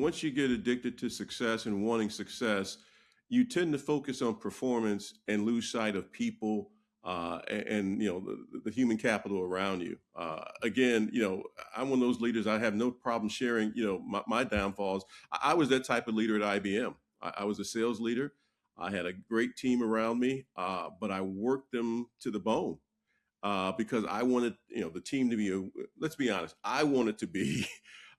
once you get addicted to success and wanting success, you tend to focus on performance and lose sight of people and the human capital around you. Again, I'm one of those leaders. I have no problem sharing my downfalls. I was that type of leader at IBM. I was a sales leader. I had a great team around me, but I worked them to the bone because I wanted the team to be. Let's be honest. I wanted to be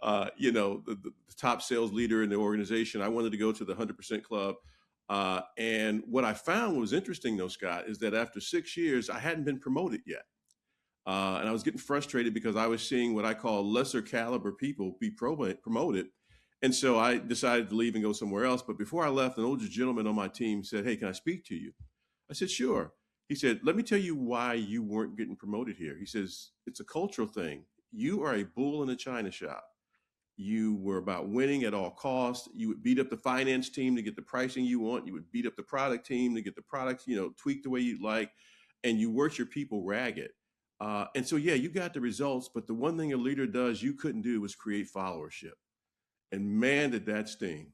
the top sales leader in the organization. I wanted to go to the 100% club. And what I found was interesting, though, Scott, is that after 6 years, I hadn't been promoted yet. And I was getting frustrated because I was seeing what I call lesser caliber people be promoted. And so I decided to leave and go somewhere else. But before I left, an older gentleman on my team said, "Hey, can I speak to you?" I said, "Sure." He said, "Let me tell you why you weren't getting promoted here." He says, "It's a cultural thing. You are a bull in a china shop. You were about winning at all costs. You would beat up the finance team to get the pricing you want. You would beat up the product team to get the products, tweaked the way you'd like, and you worked your people ragged. And so, yeah, you got the results, but the one thing a leader does you couldn't do was create followership. And man, did that sting.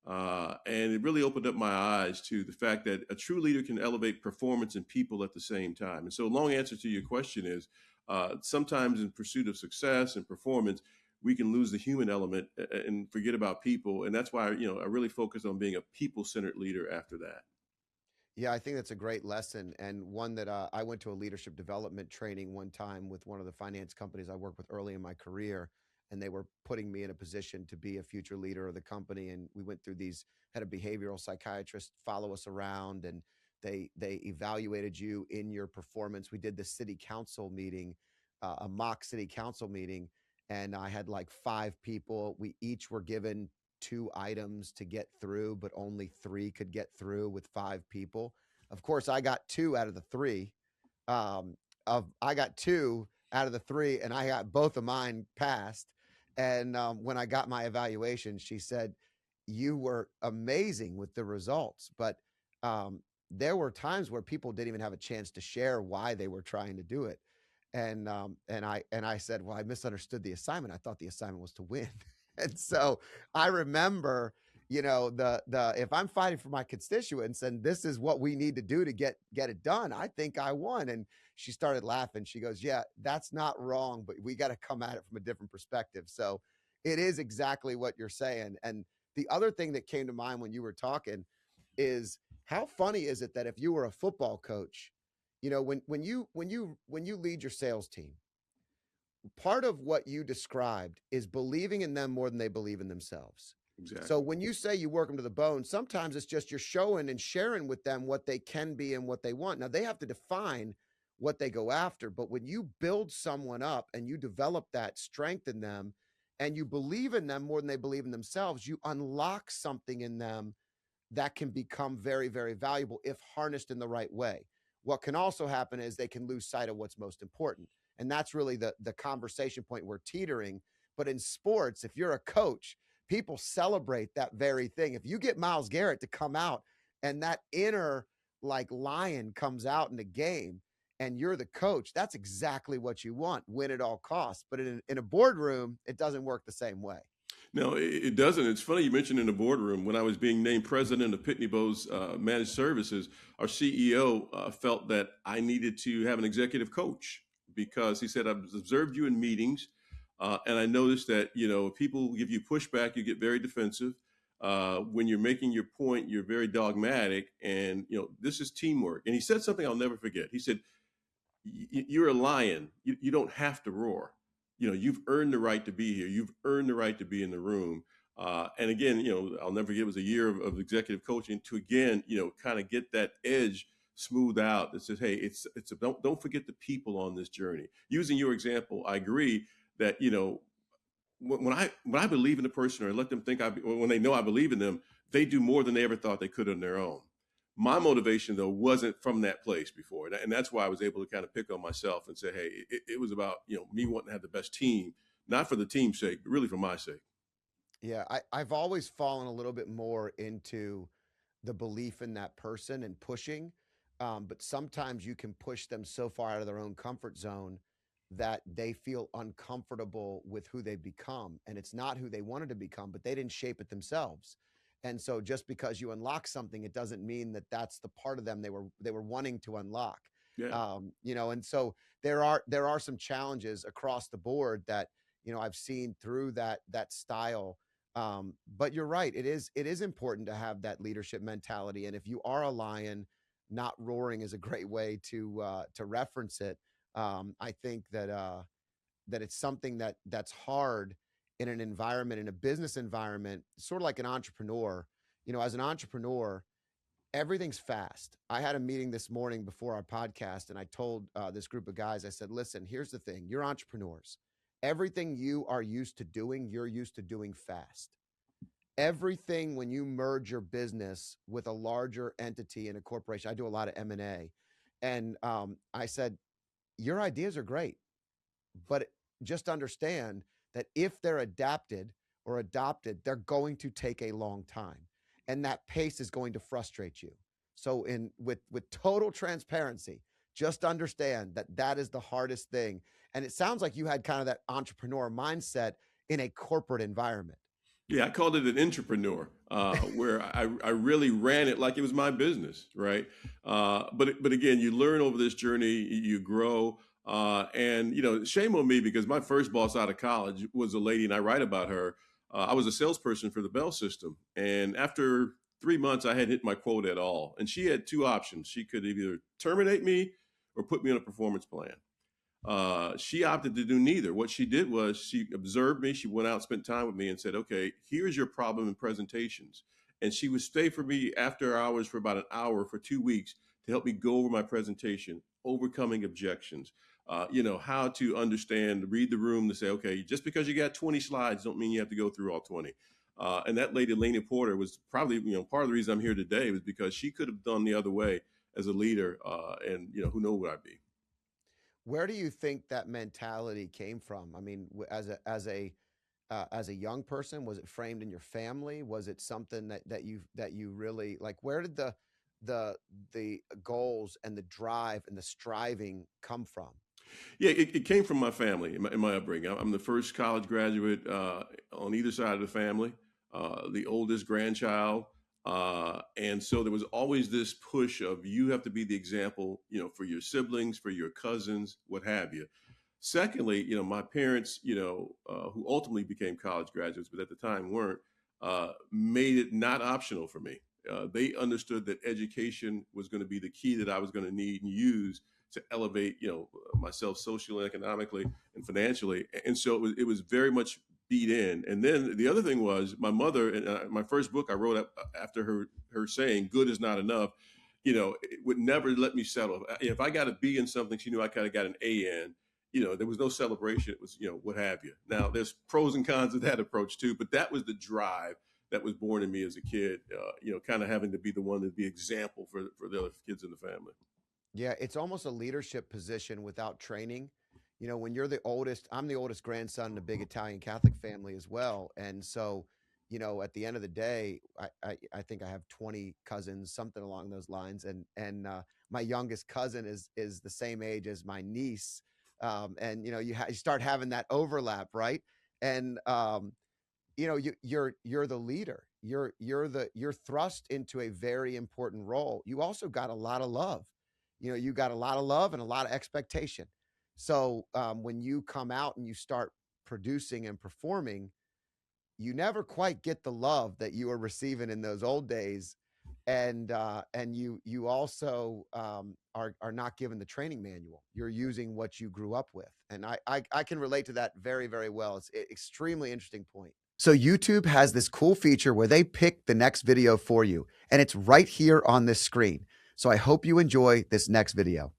And it really opened up my eyes to the fact that a true leader can elevate performance and people at the same time. And so, long answer to your question is sometimes in pursuit of success and performance, we can lose the human element and forget about people. And that's why, I really focus on being a people centered leader after that. Yeah, I think that's a great lesson, and one that I went to a leadership development training one time with one of the finance companies I worked with early in my career, and they were putting me in a position to be a future leader of the company. And we went through these, had a behavioral psychiatrist follow us around, and they evaluated you in your performance. We did the city council meeting, a mock city council meeting, and I had like five people. We each were given two items to get through, but only three could get through with five people. Of course, I got two out of the three. I got two out of the three, and I got both of mine passed. And when I got my evaluation, she said, "You were amazing with the results, but um, there were times where people didn't even have a chance to share why they were trying to do it." And I said, "Well, I misunderstood the assignment. I thought the assignment was to win." And so I remember, the if I'm fighting for my constituents and this is what we need to do to get it done, I think I won. And she started laughing. She goes, "Yeah, that's not wrong, but we got to come at it from a different perspective." So it is exactly what you're saying. And the other thing that came to mind when you were talking is, how funny is it that if you were a football coach, when you lead your sales team, part of what you described is believing in them more than they believe in themselves. So Exactly. when you say you work them to the bone, sometimes it's just you're showing and sharing with them what they can be and what they want. Now they have to define what they go after, but when you build someone up and you develop that strength in them and you believe in them more than they believe in themselves, you unlock something in them that can become very, very valuable if harnessed in the right way. What can also happen is they can lose sight of what's most important. And that's really the conversation point we're teetering. But in sports, if you're a coach, people celebrate that very thing. If you get Myles Garrett to come out and that inner like lion comes out in the game and you're the coach, that's exactly what you want, win at all costs. But in a boardroom, it doesn't work the same way. No, it doesn't. It's funny you mentioned in the boardroom when I was being named president of Pitney Bowes Managed Services, our CEO felt that I needed to have an executive coach because he said, "I've observed you in meetings, and I noticed that if people give you pushback, you get very defensive. When you're making your point, you're very dogmatic, and this is teamwork." And he said something I'll never forget. He said, "You're a lion. You don't have to roar. You've earned the right to be here. You've earned the right to be in the room." And again, I'll never forget, it was a year of executive coaching to again, kind of get that edge smoothed out that says, "Hey, don't forget the people on this journey." Using your example, I agree that when I believe in a person or let them think or when they know I believe in them, they do more than they ever thought they could on their own. My motivation though wasn't from that place before, and that's why I was able to kind of pick on myself and say, "Hey, it was about me wanting to have the best team, not for the team's sake, but really for my sake." Yeah, I've always fallen a little bit more into the belief in that person and pushing. But sometimes you can push them so far out of their own comfort zone that they feel uncomfortable with who they become, and it's not who they wanted to become, but they didn't shape it themselves. And so just because you unlock something, it doesn't mean that that's the part of them they were wanting to unlock. Yeah. And so there are some challenges across the board that I've seen through that style. But you're right, it is important to have that leadership mentality, and if you are a lion, not roaring is a great way to reference it. I think that it's something that's hard in an environment, in a business environment, sort of like an entrepreneur. As an entrepreneur, everything's fast. I had a meeting this morning before our podcast, and I told this group of guys, I said, listen, here's the thing. You're entrepreneurs. Everything you are used to doing, you're used to doing fast. Everything, when you merge your business with a larger entity in a corporation, I do a lot of M&A. And I said, your ideas are great, but just understand that if they're adapted or adopted, they're going to take a long time, and that pace is going to frustrate you. So with total transparency, just understand that that is the hardest thing. And it sounds like you had kind of that entrepreneur mindset in a corporate environment. Yeah, I called it an entrepreneur, where I really ran it like it was my business, right? But again, you learn over this journey, you grow, and shame on me because my first boss out of college was a lady, and I write about her. I was a salesperson for the Bell system, and after 3 months, I hadn't hit my quota at all, and she had two options: she could either terminate me or put me on a performance plan. She opted to do neither. What she did was she observed me. She went out, spent time with me, and said, "Okay, here's your problem in presentations." And she would stay for me after hours for about an hour for 2 weeks to help me go over my presentation, overcoming objections. How to understand, read the room to say, okay, just because you got 20 slides, don't mean you have to go through all 20. And that lady, Lainey Porter, was probably part of the reason I'm here today was because she could have done the other way as a leader, and who knows where I'd be. Where do you think that mentality came from? I mean, as a young person, was it framed in your family? Was it something that you really like? Where did the goals and the drive and the striving come from? Yeah, it came from my family, in my upbringing. I'm the first college graduate on either side of the family, the oldest grandchild. And so there was always this push of you have to be the example, for your siblings, for your cousins, what have you. Secondly, my parents, who ultimately became college graduates, but at the time weren't, made it not optional for me. They understood that education was going to be the key that I was going to need and use to elevate, myself socially, economically, and financially. And so it was very much beat in. And then the other thing was my mother, and my first book I wrote up after her saying, "Good is not enough." It would never let me settle. If I got a B in something, she knew I kind of got an A in. There was no celebration. It was, what have you. Now, there's pros and cons of that approach too, but that was the drive that was born in me as a kid. Kind of having to be the one to be example for the other kids in the family. Yeah, it's almost a leadership position without training. When you're the oldest, I'm the oldest grandson in a big Italian Catholic family as well. And so, at the end of the day, I think I have 20 cousins, something along those lines. And my youngest cousin is the same age as my niece. And you start having that overlap, right? And you're the leader. You're thrust into a very important role. You also got a lot of love. You got a lot of love and a lot of expectation. So when you come out and you start producing and performing, you never quite get the love that you were receiving in those old days, and you also are not given the training manual. You're using what you grew up with, and I can relate to that very, very well. It's an extremely interesting point. So YouTube has this cool feature where they pick the next video for you, and it's right here on this screen. So I hope you enjoy this next video.